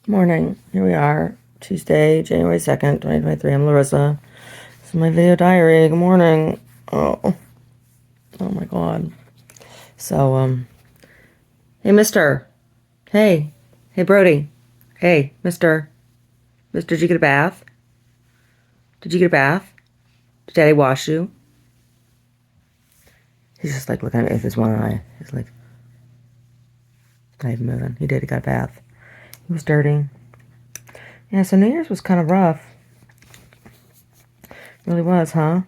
Morning. Here we are, Tuesday, January 2nd, 2023. I'm Larissa. This is my video diary. Good morning. Oh my God. So, hey, mister. Hey. Hey, Brody. Hey, mister. Mister, did you get a bath? Did you get a bath? Did Daddy wash you? He's just like looking at me with his one eye. He's like, not even moving. He did. He got a bath. He was dirty. Yeah, so New Year's was kind of rough. It really was, huh?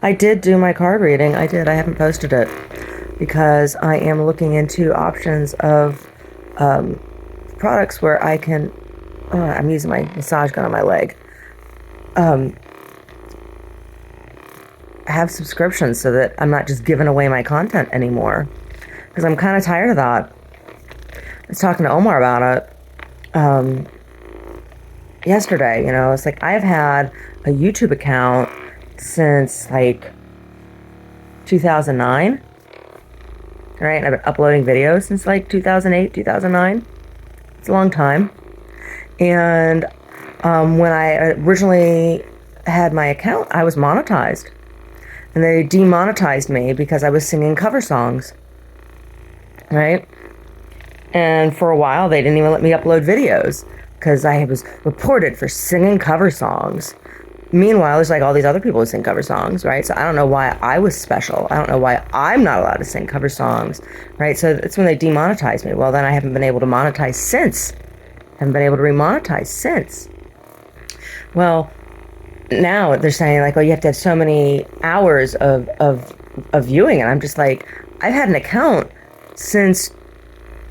I did do my card reading. I did. I haven't posted it because I am looking into options of products where I can... I'm using my massage gun on my leg. Have subscriptions so that I'm not just giving away my content anymore. Because I'm kind of tired of that. I was talking to Omar about it yesterday. You know, it's like I've had a YouTube account since like 2009, right? And I've been uploading videos since like 2008, 2009. It's a long time. And when I originally had my account, I was monetized. And they demonetized me because I was singing cover songs, right? And for a while, they didn't even let me upload videos because I was reported for singing cover songs. Meanwhile, there's like all these other people who sing cover songs, right? So I don't know why I was special. I don't know why I'm not allowed to sing cover songs, right? So that's when they demonetized me. Well, then I haven't been able to monetize since. Haven't been able to remonetize since. Well, now they're saying like, oh, you have to have so many hours of viewing. And I'm just like, I've had an account since,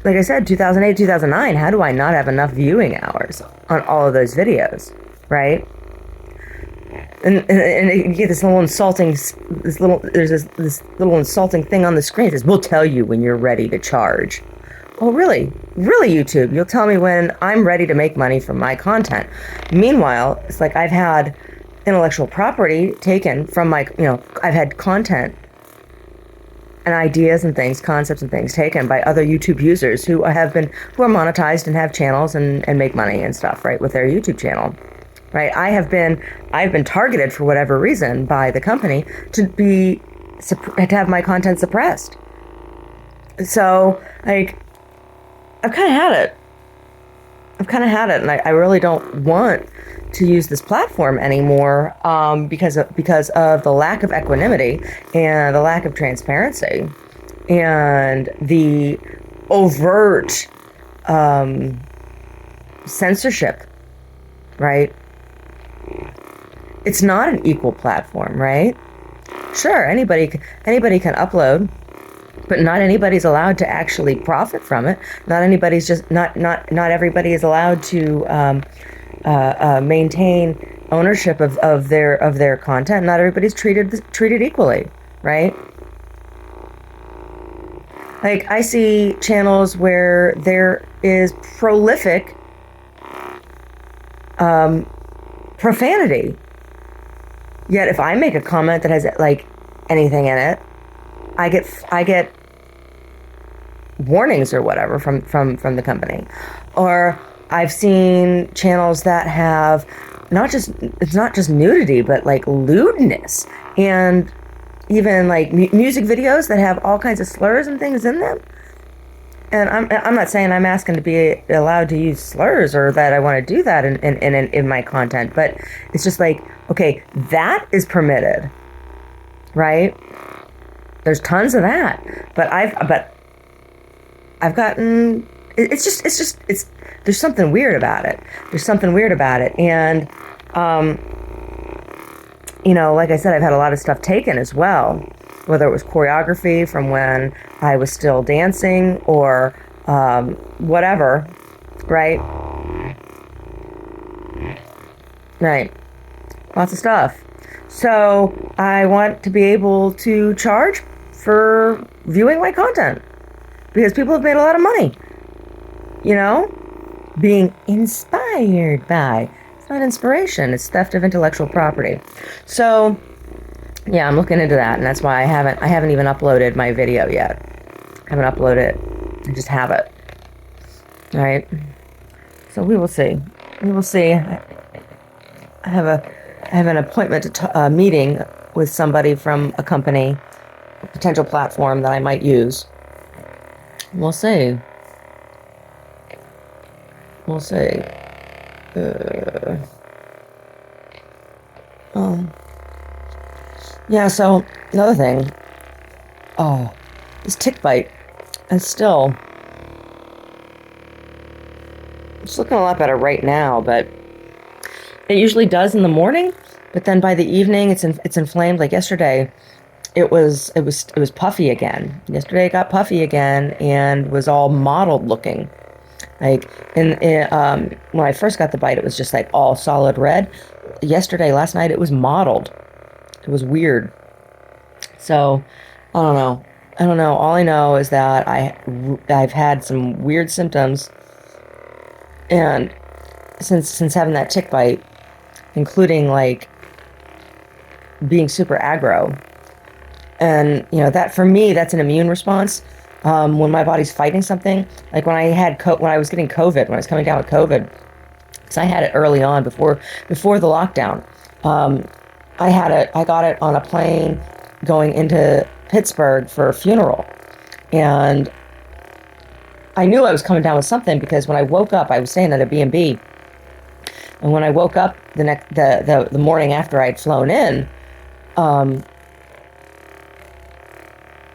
like I said, 2008, 2009. How do I not have enough viewing hours on all of those videos, right? And you get this little insulting, this little insulting thing on the screen. It says, we'll tell you when you're ready to charge. Oh, really? Really, YouTube? You'll tell me when I'm ready to make money from my content. Meanwhile, it's like I've had intellectual property taken from my, I've had content and ideas and things, concepts and things taken by other YouTube users who are monetized and have channels and make money and stuff, right, with their YouTube channel, right? I've been targeted for whatever reason by the company to have my content suppressed. So, like, I've kind of had it, and I really don't want to use this platform anymore because of the lack of equanimity and the lack of transparency and the overt censorship, right? It's not an equal platform, right? Sure, anybody can upload, but not anybody's allowed to actually profit from it. Not everybody is allowed to maintain ownership of their content. Not everybody's treated equally, right? Like, I see channels where there is prolific profanity. Yet if I make a comment that has like anything in it, I get warnings or whatever from the company. Or I've seen channels that have it's not just nudity, but like lewdness, and even like music videos that have all kinds of slurs and things in them. And I'm not saying I'm asking to be allowed to use slurs or that I want to do that in my content, but it's just like, okay, that is permitted, right? There's tons of that, but I've gotten, there's something weird about it. And, like I said, I've had a lot of stuff taken as well, whether it was choreography from when I was still dancing or, whatever, right? Right. Lots of stuff. So I want to be able to charge for viewing my content because people have made a lot of money, being inspired by. It's not inspiration, it's theft of intellectual property. So yeah, I'm looking into that, and that's why I haven't even uploaded my video yet. I haven't uploaded it. I just have it. All right. So we will see. We will see. I have an appointment to meeting with somebody from a company, a potential platform that I might use. We'll see. We'll see. Yeah, so another thing. Oh, this tick bite. And still, it's looking a lot better right now, but it usually does in the morning. But then by the evening, it's inflamed. Like yesterday, it was puffy again. Yesterday it got puffy again and was all mottled looking. Like when I first got the bite, it was just like all solid red. Last night, it was mottled. It was weird. So I don't know. I don't know. All I know is that I've had some weird symptoms, and since having that tick bite, including like being super aggro. And, that for me, that's an immune response. When my body's fighting something, like when I was getting COVID, when I was coming down with COVID, because I had it early on before the lockdown. I got it on a plane going into Pittsburgh for a funeral. And I knew I was coming down with something because when I woke up, I was staying at a B&B. And when I woke up the morning after I'd flown in,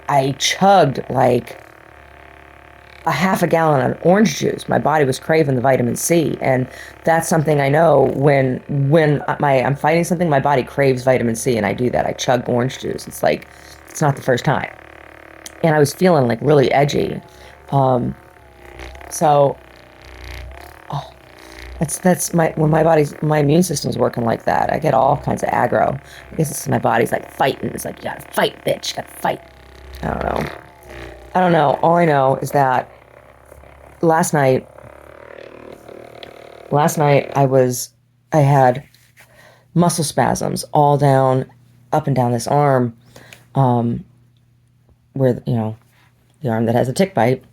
I chugged like a half a gallon of orange juice. My body was craving the vitamin C, and that's something I know when I'm fighting something, my body craves vitamin C, and I do that. I chug orange juice. It's like it's not the first time, and I was feeling like really edgy. So that's when my immune system's working like that. I get all kinds of aggro. I guess it's my body's like fighting. It's like, you gotta fight, bitch. You gotta fight. I don't know. All I know is that last night I had muscle spasms all up and down this arm, where, the arm that has a tick bite.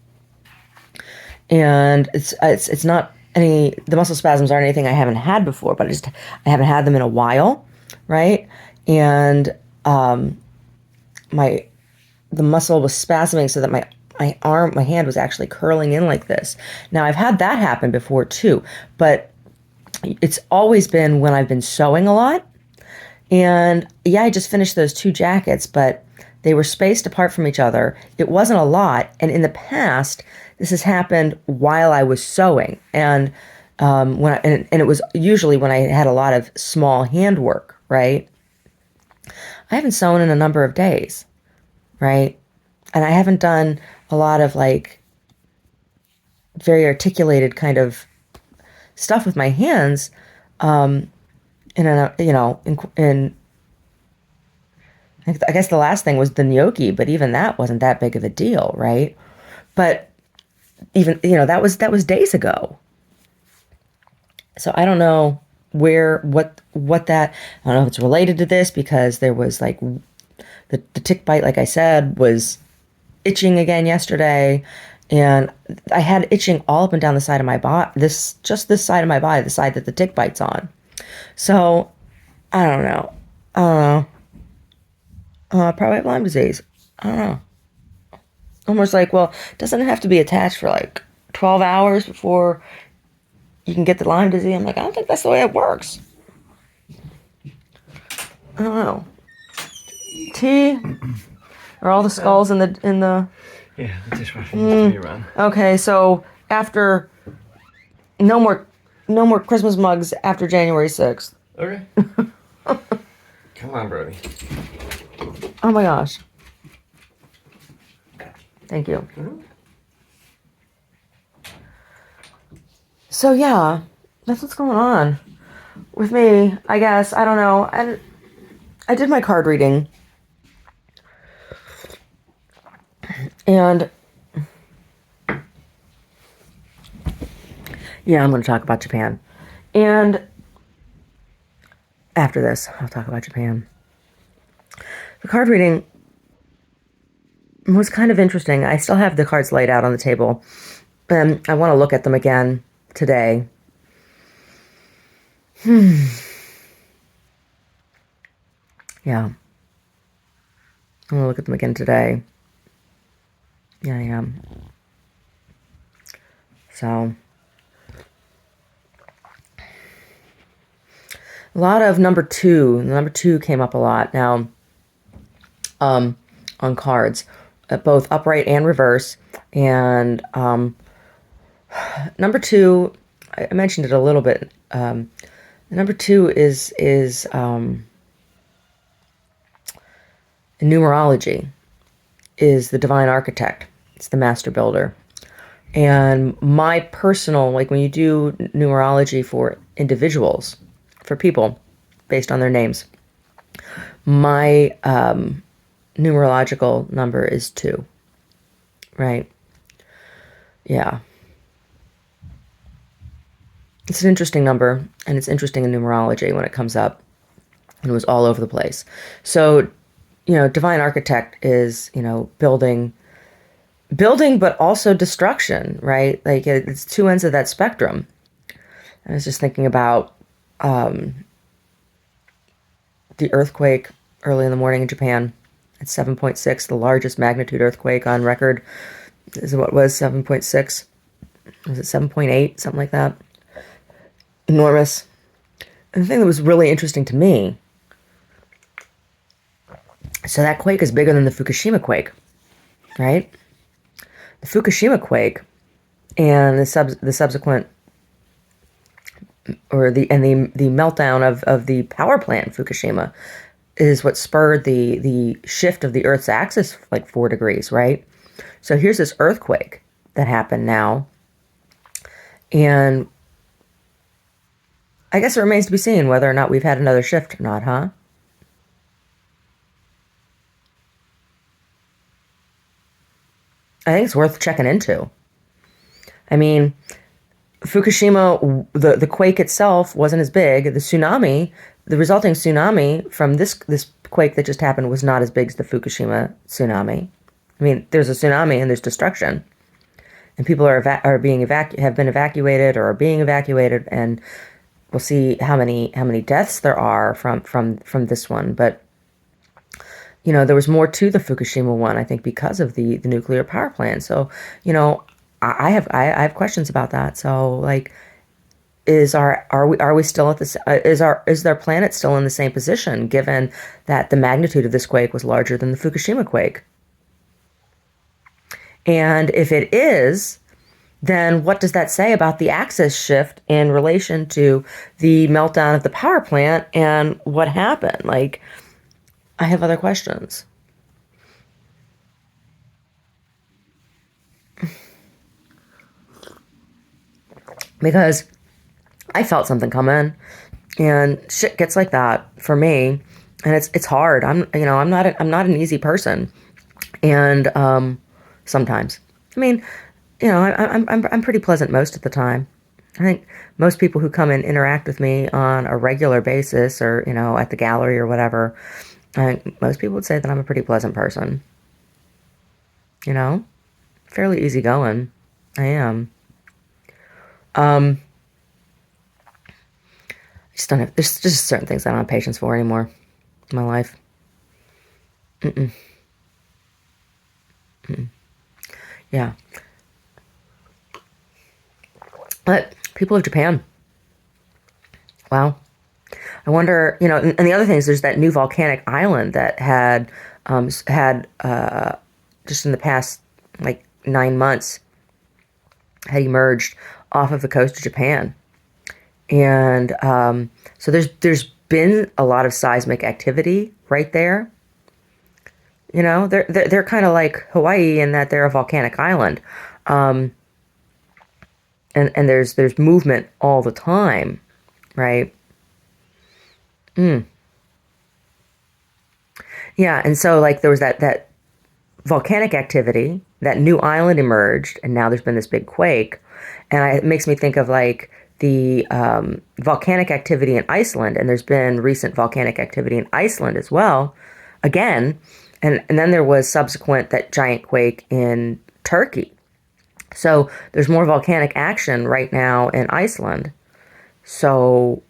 And it's not the muscle spasms aren't anything I haven't had before, but I haven't had them in a while. Right. And, the muscle was spasming so that my hand was actually curling in like this. Now, I've had that happen before too, but it's always been when I've been sewing a lot. And yeah, I just finished those 2 jackets, but they were spaced apart from each other. It wasn't a lot. And in the past, this has happened while I was sewing. And and it was usually when I had a lot of small handwork, right? I haven't sewn in a number of days. Right? And I haven't done a lot of like very articulated kind of stuff with my hands, in I guess the last thing was the gnocchi, but even that wasn't that big of a deal, right? But even, that was days ago. So I don't know what that, I don't know if it's related to this, because there was like the tick bite, like I said, was itching again yesterday, and I had itching all up and down the side of my body, this side of my body, the side that the tick bite's on. So I don't know. Probably have Lyme disease. I don't know. Almost like, well, doesn't it have to be attached for like 12 hours before you can get the Lyme disease? I'm like, I don't think that's the way it works. I don't know. Tea? Are all the skulls in the Yeah, the dishwasher needs to be run. Okay, so after no more Christmas mugs after January 6th. Okay. Come on, Brody. Oh my gosh. Thank you. Mm-hmm. So yeah, that's what's going on with me, I guess. I don't know. And I did my card reading. And yeah, I'm going to talk about Japan. And after this, I'll talk about Japan. The card reading was kind of interesting. I still have the cards laid out on the table. And I want to look at them again today. Yeah. I'm going to look at them again today. Yeah, I am. So, a lot of number two. Number two came up a lot now on cards, both upright and reverse. And number two, I mentioned it a little bit. Number two is in numerology, is the divine architect. It's the master builder. And my personal, like when you do numerology for individuals, for people, based on their names, my numerological number is 2. Right? Yeah. It's an interesting number, and it's interesting in numerology when it comes up. And it was all over the place. So, divine architect is, building, but also destruction, right? Like it's two ends of that spectrum. I was just thinking about the earthquake early in the morning in Japan. It's 7.6, the largest magnitude earthquake on record. Is what was 7.6. Was it 7.8? Something like that. Enormous. And the thing that was really interesting to me, so that quake is bigger than the Fukushima quake, right? The Fukushima quake and the subsequent, or the meltdown of the power plant in Fukushima is what spurred the shift of the Earth's axis like 4 degrees, right? So here's this earthquake that happened now, and I guess it remains to be seen whether or not we've had another shift or not, huh? I think it's worth checking into. I mean, Fukushima, the quake itself wasn't as big. The tsunami, the resulting tsunami from this quake that just happened was not as big as the Fukushima tsunami. I mean, there's a tsunami and there's destruction, and people have been evacuated or are being evacuated, and we'll see how many deaths there are from this one. But there was more to the Fukushima one, I think, because of the nuclear power plant. So, I have questions about that. So, like, are we still at this? Is their planet still in the same position, given that the magnitude of this quake was larger than the Fukushima quake? And if it is, then what does that say about the axis shift in relation to the meltdown of the power plant and what happened? Like, I have other questions. Because I felt something coming, and shit gets like that for me, and it's hard. I'm not an easy person, and sometimes, I mean, I'm pretty pleasant most of the time. I think most people who come and interact with me on a regular basis, or at the gallery or whatever, I think most people would say that I'm a pretty pleasant person. Fairly easygoing. I am. I just don't have. There's just certain things I don't have patience for anymore in my life. Mm-mm. Yeah. But people of Japan, wow. I wonder, and the other thing is there's that new volcanic island that had just in the past like 9 months had emerged off of the coast of Japan, and so there's been a lot of seismic activity right there. They're kind of like Hawaii in that they're a volcanic island, and there's movement all the time, right? Yeah, and so like there was that volcanic activity, that new island emerged, and now there's been this big quake, and it makes me think of like the volcanic activity in Iceland, and there's been recent volcanic activity in Iceland as well, again, and then there was subsequent that giant quake in Turkey. So there's more volcanic action right now in Iceland. So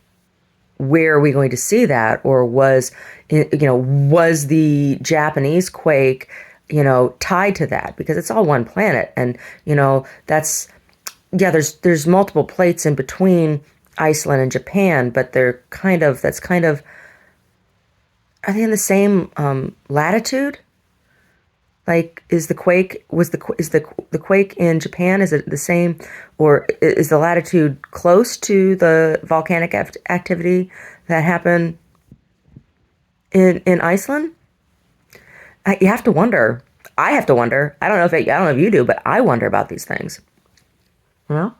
where are we going to see that? Or was the Japanese quake, tied to that? Because it's all one planet. And, that's, yeah, there's multiple plates in between Iceland and Japan, but that's kind of, are they in the same latitude? Like, is the quake was the is the quake in Japan? Is it the same, or is the latitude close to the volcanic activity that happened in Iceland? You have to wonder. I have to wonder. I don't know if you do, but I wonder about these things. You know,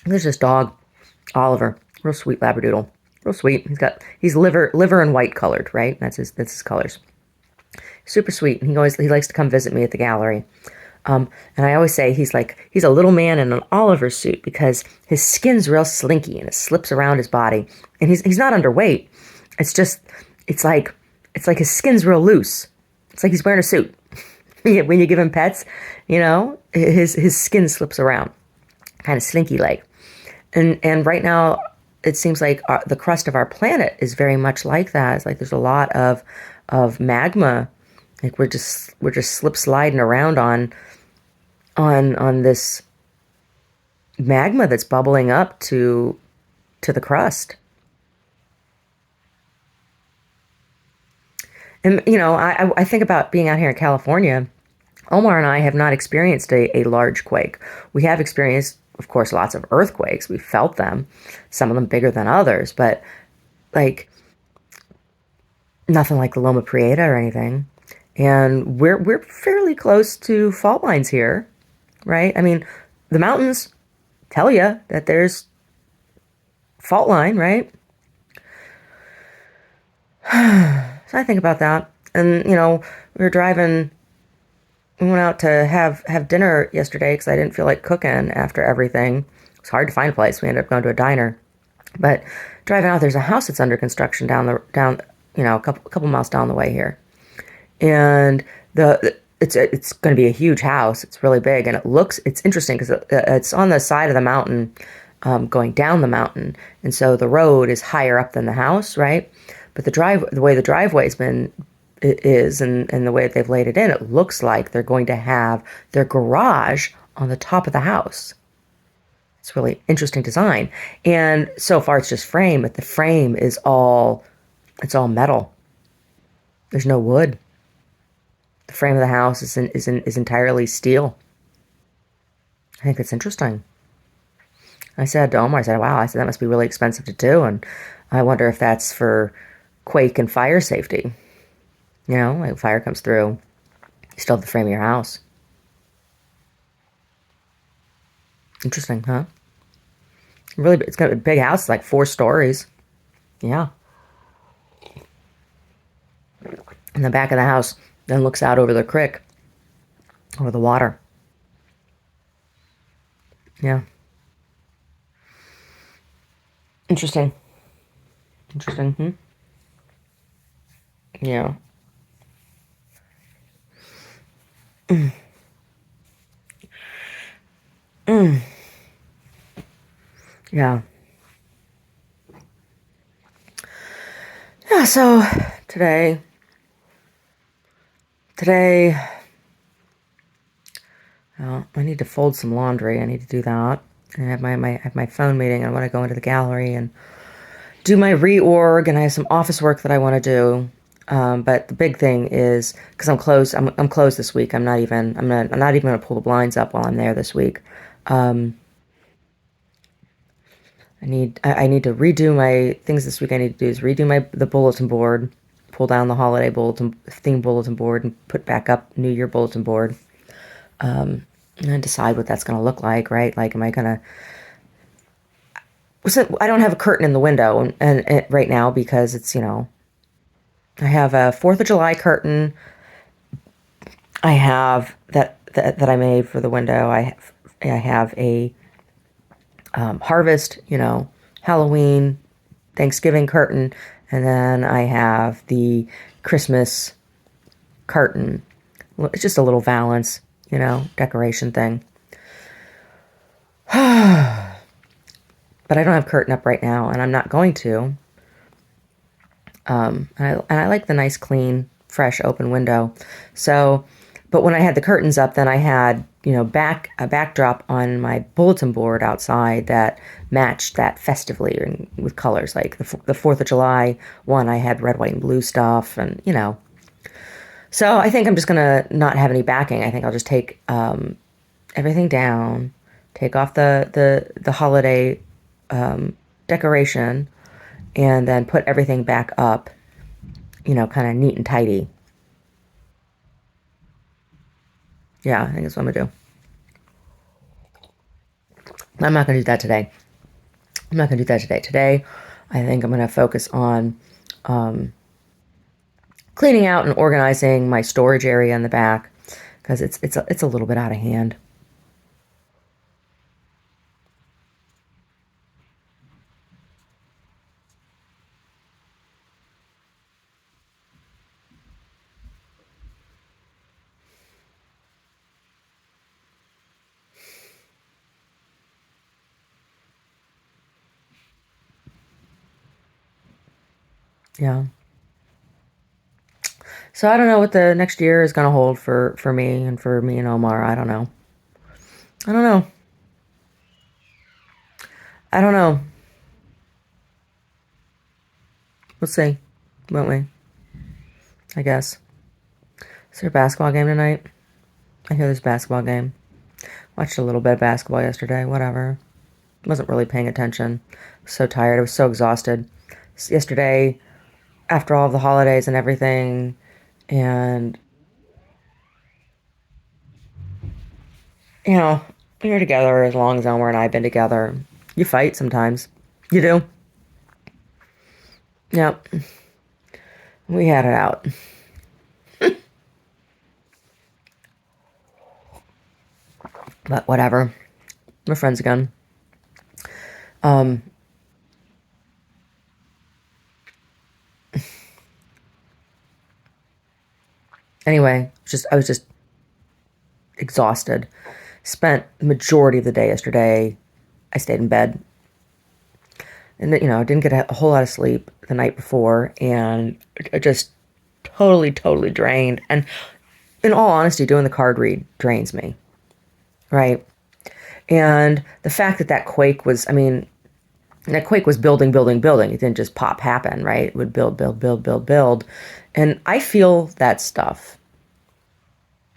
there's this dog, Oliver, real sweet Labradoodle, real sweet. He's liver and white colored, right? That's his colors. Super sweet, and he likes to come visit me at the gallery. And I always say he's a little man in an Oliver suit because his skin's real slinky and it slips around his body, and he's not underweight. It's just it's like his skin's real loose. It's like he's wearing a suit. When you give him pets, his skin slips around, kind of slinky like. And right now it seems like the crust of our planet is very much like that. It's like there's a lot of magma. Like we're just slip sliding around on this magma that's bubbling up to the crust. And I think about being out here in California. Omar and I have not experienced a large quake. We have experienced, of course, lots of earthquakes. We've felt them, some of them bigger than others, but like nothing like the Loma Prieta or anything. And we're fairly close to fault lines here, right? I mean, the mountains tell you that there's fault line, right? So I think about that. And, we were driving, we went out to have dinner yesterday because I didn't feel like cooking after everything. It's hard to find a place. We ended up going to a diner. But driving out, there's a house that's under construction down a couple miles down the way here. And it's going to be a huge house. It's really big, and it's interesting because it's on the side of the mountain, going down the mountain, and so the road is higher up than the house, right? But the way the driveway's is and the way that they've laid it in, it looks like they're going to have their garage on the top of the house. It's really interesting design, and so far it's just frame, but the frame is all metal. There's no wood. The frame of the house is entirely steel. I think that's interesting. I said to Omar, wow, that must be really expensive to do. And I wonder if that's for quake and fire safety. Like fire comes through, you still have the frame of your house. Interesting, huh? Really, it's got a big house, it's like 4 stories. Yeah. And the back of the house then looks out over the creek, over the water. Yeah. Interesting. Hmm? Yeah. Yeah. Yeah, so today, well, I need to fold some laundry. I need to do that. And I have my phone meeting. I want to go into the gallery and do my reorg, and I have some office work that I want to do. But the big thing is because I'm closed. I'm closed this week. I'm not even going to pull the blinds up while I'm there this week. I need to redo my things this week. I need to do is redo the bulletin board, pull down the holiday theme bulletin board, and put back up New Year bulletin board. And then decide what that's going to look like, right? Like, am I going to? So I don't have a curtain in the window and right now because it's I have a 4th of July curtain. I have that I made for the window. I have a harvest, Halloween, Thanksgiving curtain, and then I have the Christmas curtain. It's just a little valance, decoration thing. But but I don't have curtain up right now, and I'm not going to. And I like the nice, clean, fresh, open window. So, but when I had the curtains up, then I had, a backdrop on my bulletin board outside that matched that festively and with colors. Like the 4th of July one, I had red, white, and blue stuff, and So I think I'm just gonna not have any backing. I think I'll just take everything down, take off the holiday decoration, and then put everything back up, kind of neat and tidy. Yeah, I think that's what I'm gonna do. I'm not gonna do that today. I'm not gonna do that today. Today, I think I'm gonna focus on cleaning out and organizing my storage area in the back because it's a little bit out of hand. Yeah. So I don't know what the next year is going to hold for me and Omar. I don't know. I don't know. I don't know. We'll see, won't we? I guess. Is there a basketball game tonight? I hear there's a basketball game. Watched a little bit of basketball yesterday. Whatever. Wasn't really paying attention. I was so tired. I was so exhausted. Yesterday, after all of the holidays and everything, and when you're together as long as Elmer and I have been together, you fight sometimes. You do. Yep. We had it out. But whatever. We're friends again. Anyway, I was just exhausted. Spent the majority of the day yesterday. I stayed in bed. And, I didn't get a whole lot of sleep the night before. And I just totally, totally drained. And in all honesty, doing the card read drains me. Right? And the fact that quake was, that quake was building, building, building. It didn't just pop happen, right? It would build, build, build, build, build. And I feel that stuff.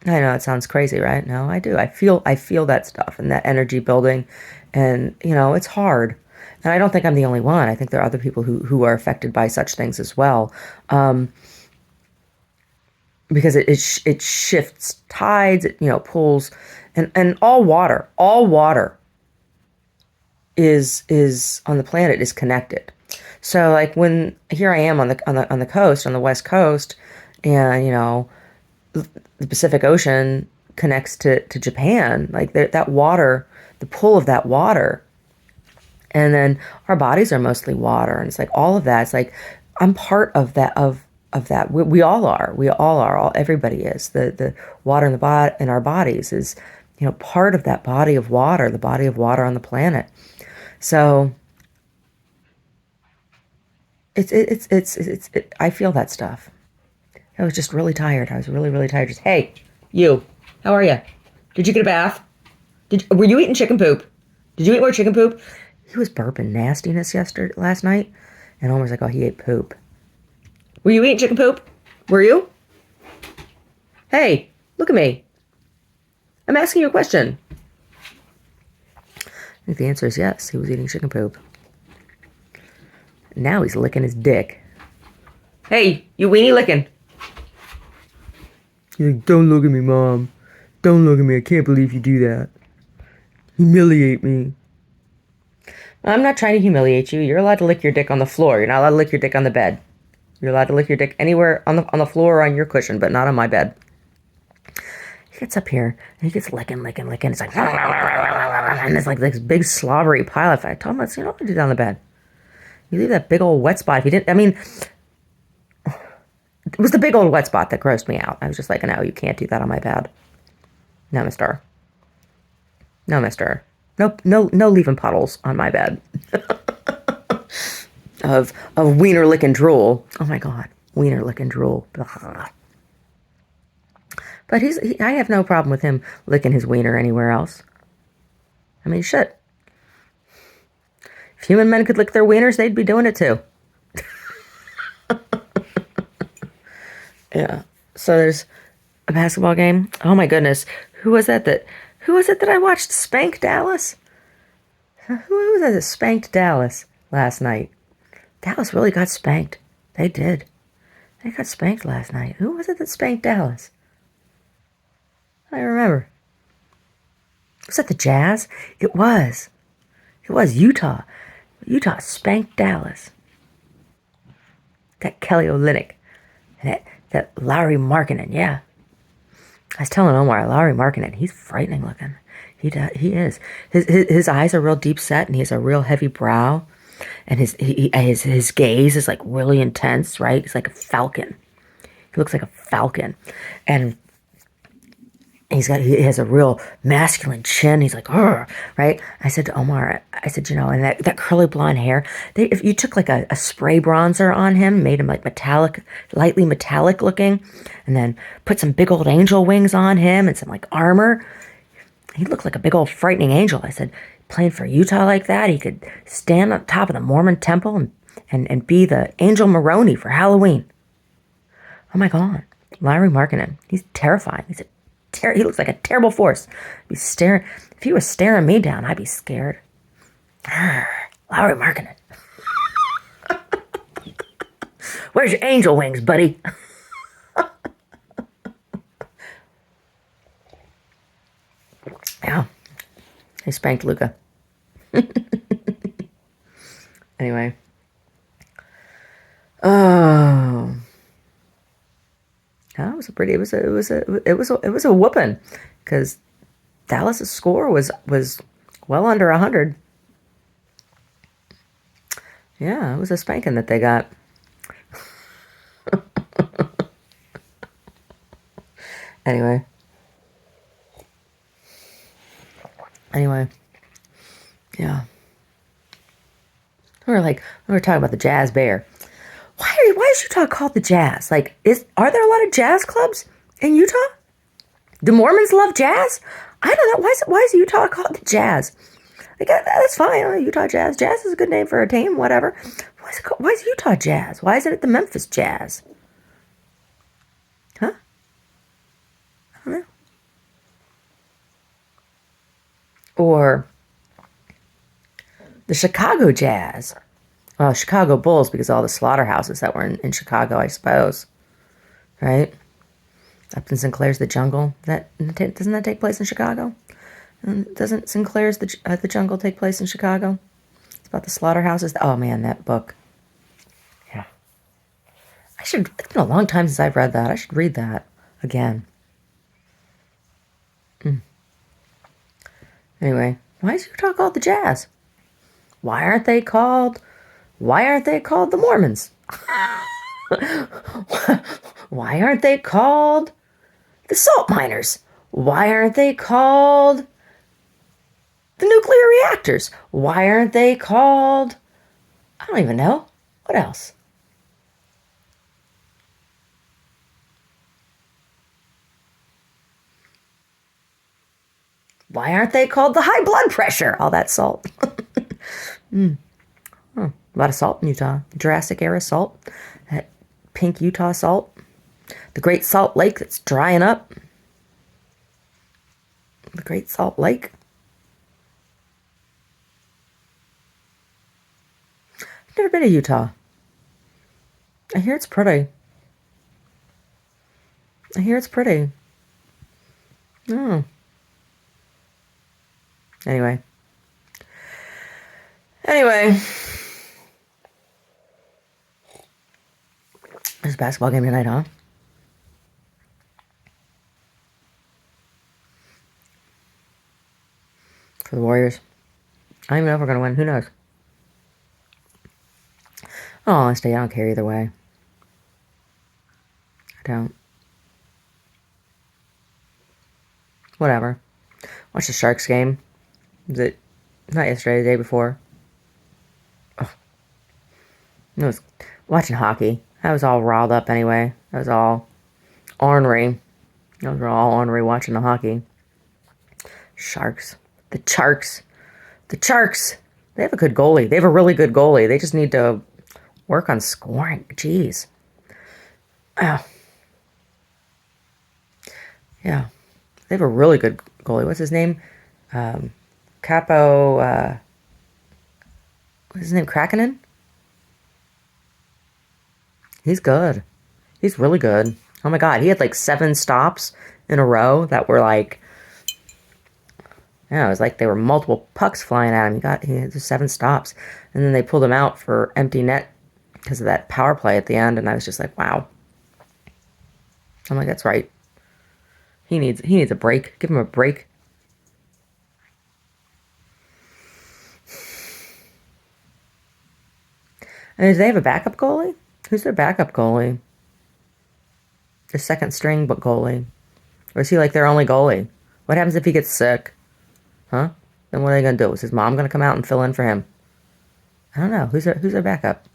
I know it sounds crazy, right? No, I do. I feel that stuff and that energy building. And, it's hard. And I don't think I'm the only one. I think there are other people who are affected by such things as well. Because it shifts tides, it, pulls, and all water is on the planet is connected. So like when here I am on the coast, on the West Coast, and the Pacific Ocean connects to Japan, like that water, the pull of that water, and then our bodies are mostly water, and it's like all of that. It's like I'm part of that of that. We all are. Everybody is. The water in our bodies is part of that body of water, the body of water on the planet. So I feel that stuff. I was just really tired. I was really, really tired. Just, hey, you, how are you? Did you get a bath? Were you eating chicken poop? Did you eat more chicken poop? He was burping nastiness last night, and Homer's like, oh, he ate poop. Were you eating chicken poop? Were you? Hey, look at me. I'm asking you a question. I think the answer is yes. He was eating chicken poop. Now he's licking his dick. Hey, you weenie licking. He's like, don't look at me, Mom. Don't look at me. I can't believe you do that. Humiliate me. I'm not trying to humiliate you. You're allowed to lick your dick on the floor. You're not allowed to lick your dick on the bed. You're allowed to lick your dick anywhere on the floor or on your cushion, but not on my bed. He gets up here and he gets licking. It's like, and it's like this big slobbery pile. If I told him, you don't do that on the bed. You leave that big old wet spot. If you didn't, it was the big old wet spot that grossed me out. I was just like, no, you can't do that on my bed. No, mister. No, mister. Nope, no leaving puddles on my bed of wiener licking drool. Oh my god, wiener licking drool. Ugh. But I have no problem with him licking his wiener anywhere else. I mean, shit. If human men could lick their wieners, they'd be doing it too. Yeah. So there's a basketball game. Oh my goodness. Who was it that I watched spank Dallas? Who was it that spanked Dallas last night? Dallas really got spanked. They did. They got spanked last night. Who was it that spanked Dallas? I don't remember. Was that the Jazz? It was. It was Utah. Utah spanked Dallas. That Kelly Olynyk. That Larry Markkinen, yeah. I was telling Omar, Larry Markkinen, he's frightening looking. He is. His eyes are real deep set, and he has a real heavy brow, and his gaze is like really intense, right? He's like a falcon. He looks like a falcon, and he has a real masculine chin. He's like, "Urgh," right? I said to Omar, I said, and that curly blonde hair, if you took like a spray bronzer on him, made him like metallic, lightly metallic looking, and then put some big old angel wings on him and some like armor, he'd look like a big old frightening angel. I said, playing for Utah like that, he could stand on top of the Mormon temple and be the Angel Maroney for Halloween. Oh my God. Larry Markkinen, he's terrifying. He looks like a terrible force. If he was staring me down, I'd be scared. Larry Markkinen. Where's your angel wings, buddy? Yeah. He spanked Luca. Anyway. Oh. Yeah, it was a whooping, because Dallas's score was well under 100. Yeah, it was a spanking that they got. Anyway, yeah. We were talking about the Jazz Bear. Why is Utah called the Jazz? Like, are there a lot of jazz clubs in Utah? Do Mormons love jazz? I don't know. Why is Utah called the Jazz? Like, that's fine. Utah Jazz. Jazz is a good name for a team. Whatever. Why is Utah Jazz? Why isn't it the Memphis Jazz? Huh? I don't know. Or the Chicago Jazz. Well, Chicago Bulls, because of all the slaughterhouses that were in Chicago, I suppose. Right? Upton Sinclair's The Jungle. Doesn't that take place in Chicago? And doesn't Sinclair's The Jungle take place in Chicago? It's about the slaughterhouses. Oh man, that book. Yeah. It's been a long time since I've read that. I should read that again. Anyway, why is Utah called the Jazz? Why aren't they called the Mormons? Why aren't they called the salt miners? Why aren't they called the nuclear reactors? Why aren't they called, I don't even know. What else? Why aren't they called the high blood pressure? All that salt. A lot of salt in Utah. Jurassic era salt. That pink Utah salt. The Great Salt Lake that's drying up. The Great Salt Lake. I've never been to Utah. I hear it's pretty. Oh. Anyway. There's a basketball game tonight, huh? For the Warriors. I don't even know if we're going to win. Who knows? Oh, honestly, I don't care either way. I don't. Whatever. Watch the Sharks game. Is it Not yesterday, the day before. Oh, I was watching hockey. I was all riled up anyway. I was all ornery. I was all ornery watching the hockey. Sharks. The Sharks. The Sharks. They have a good goalie. They have a really good goalie. They just need to work on scoring. Jeez. Oh. Yeah. They have a really good goalie. What's his name? Capo. What's his name? Krakenen? He's good. He's really good. Oh my God. He had like 7 stops in a row that were like, yeah, it was like there were multiple pucks flying at him. He had 7 stops. And then they pulled him out for empty net because of that power play at the end. And I was just like, wow. I'm like, that's right. He needs a break. Give him a break. And do they have a backup goalie? Who's their backup goalie? Their second string goalie? Or is he like their only goalie? What happens if he gets sick? Huh? Then what are they going to do? Is his mom going to come out and fill in for him? I don't know. Who's their backup?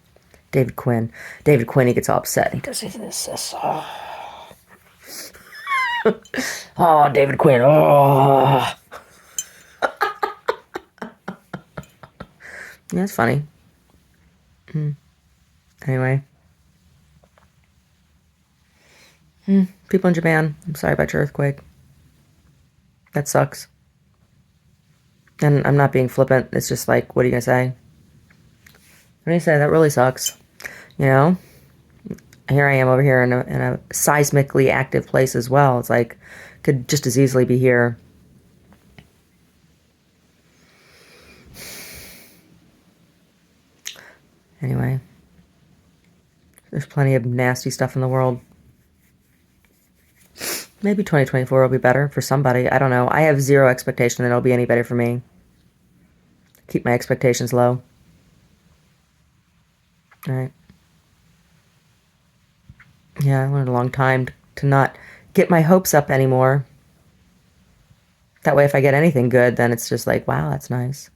David Quinn. David Quinn, he gets all upset. He does this. Oh, oh David Quinn. Oh. Yeah, it's funny. Anyway. People in Japan, I'm sorry about your earthquake. That sucks. And I'm not being flippant. It's just like, what are you going to say? What do you say? That really sucks. You know? Here I am over here in a seismically active place as well. It's like, could just as easily be here. Anyway. There's plenty of nasty stuff in the world. Maybe 2024 will be better for somebody. I don't know. I have zero expectation that it'll be any better for me. Keep my expectations low. All right. Yeah, I learned a long time to not get my hopes up anymore. That way, if I get anything good, then it's just like, wow, that's nice.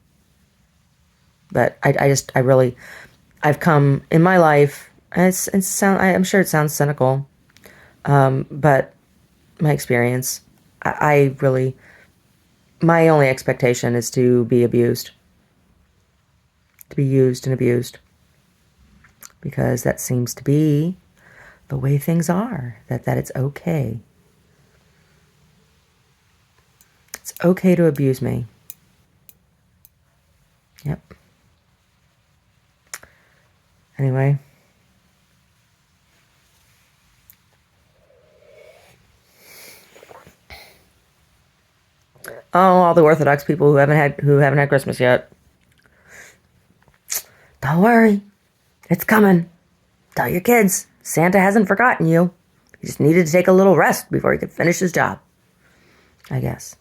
But I've come in my life, and I'm sure it sounds cynical, but my experience, my only expectation is to be abused, to be used and abused, because that seems to be the way things are, that it's okay. It's okay to abuse me. Yep. Anyway. Oh, all the Orthodox people who haven't had Christmas yet. Don't worry. It's coming. Tell your kids. Santa hasn't forgotten you. He just needed to take a little rest before he could finish his job. I guess.